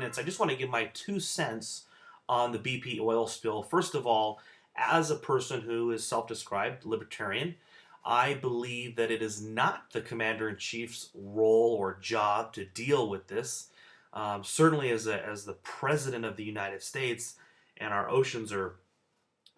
minutes, I just want to give my 2 cents on the BP oil spill. First of all, as a person who is self-described libertarian, I believe that it is not the commander-in-chief's role or job to deal with this. Certainly as the president of the United States, and our oceans are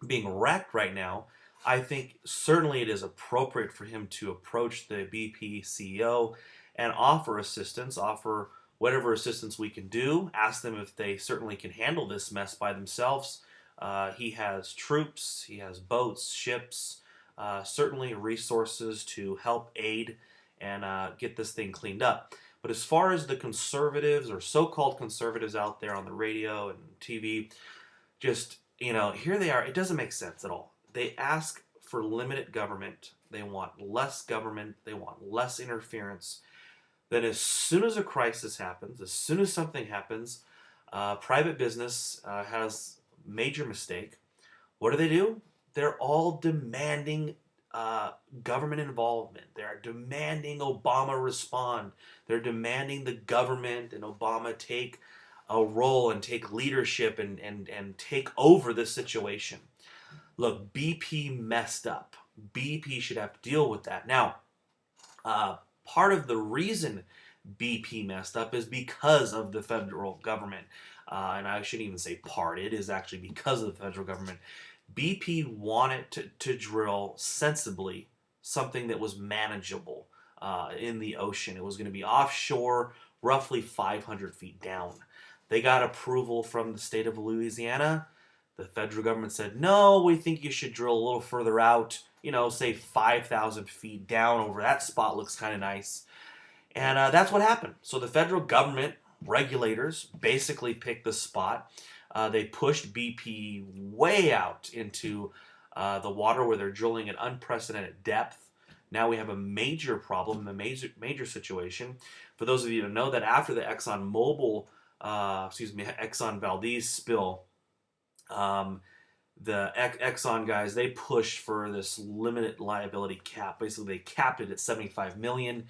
being wrecked right now, I think certainly it is appropriate for him to approach the BP CEO and offer assistance, offer whatever assistance we can do, ask them if they certainly can handle this mess by themselves. He has troops, he has boats, ships, certainly resources to help aid and get this thing cleaned up. But as far as the conservatives or so-called conservatives out there on the radio and TV, just, here they are. It doesn't make sense at all. They ask for limited government. They want less government. They want less interference. Then as soon as a crisis happens, as soon as something happens, private business has major mistake. What do? They're all demanding government involvement. They're demanding Obama respond. They're demanding the government and Obama take a role and take leadership and take over this situation. Look, BP messed up. BP should have to deal with that. Now, part of the reason BP messed up is because of the federal government. And I shouldn't even say part. It is actually because of the federal government. BP wanted to drill sensibly something that was manageable in the ocean. It was going to be offshore, roughly 500 feet down. They got approval from the state of Louisiana. The federal government said, no, we think you should drill a little further out, say 5,000 feet down over that spot. Looks kind of nice. And that's what happened. So the federal government regulators basically picked the spot. They pushed BP way out into the water where they're drilling at unprecedented depth. Now we have a major problem, a major situation. For those of you who know that after the Exxon Valdez spill, the Exxon guys, they pushed for this limited liability cap. Basically, they capped it at $75 million.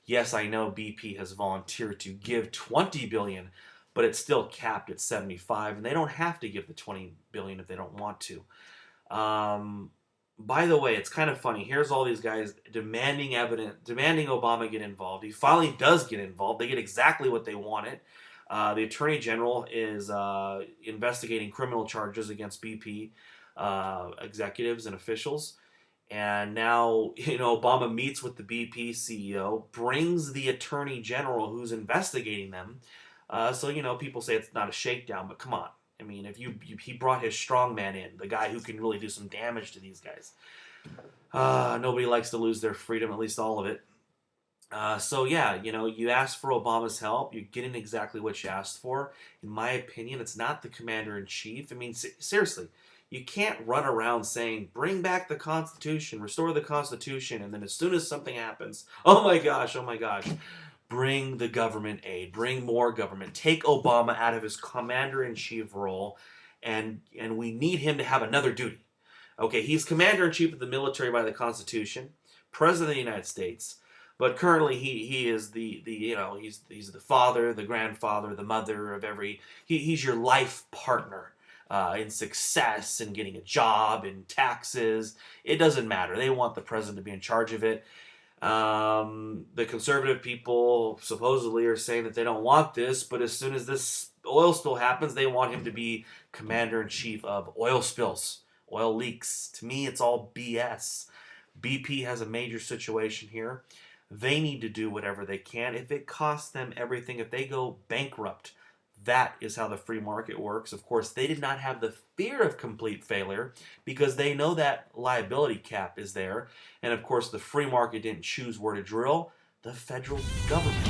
Yes, I know BP has volunteered to give $20 billion, but it's still capped at 75, and they don't have to give the $20 billion if they don't want to. By the way, it's kind of funny. Here's all these guys demanding evidence, demanding Obama get involved. He finally does get involved. They get exactly what they wanted. The Attorney General is investigating criminal charges against BP executives and officials. And now, Obama meets with the BP CEO, brings the Attorney General who's investigating them. So, people say it's not a shakedown, but come on. I mean, he brought his strongman in, the guy who can really do some damage to these guys. Nobody likes to lose their freedom, at least all of it. So yeah, you asked for Obama's help. You're getting exactly what you asked for. In my opinion, it's not the commander-in-chief. I mean, seriously, you can't run around saying, bring back the Constitution, restore the Constitution, and then as soon as something happens, oh my gosh, bring the government aid, bring more government, take Obama out of his commander-in-chief role, and we need him to have another duty. Okay, he's commander-in-chief of the military by the Constitution, president of the United States, but currently he is he's the father, the grandfather, the mother of he's your life partner in success, in getting a job, in taxes. It doesn't matter. They want the president to be in charge of it. The conservative people supposedly are saying that they don't want this, but as soon as this oil spill happens, they want him to be commander-in-chief of oil spills, oil leaks. To me, it's all BS. BP has a major situation here. They need to do whatever they can. If it costs them everything, if they go bankrupt, that is how the free market works. Of course, they did not have the fear of complete failure because they know that liability cap is there. And of course, the free market didn't choose where to drill. The federal government.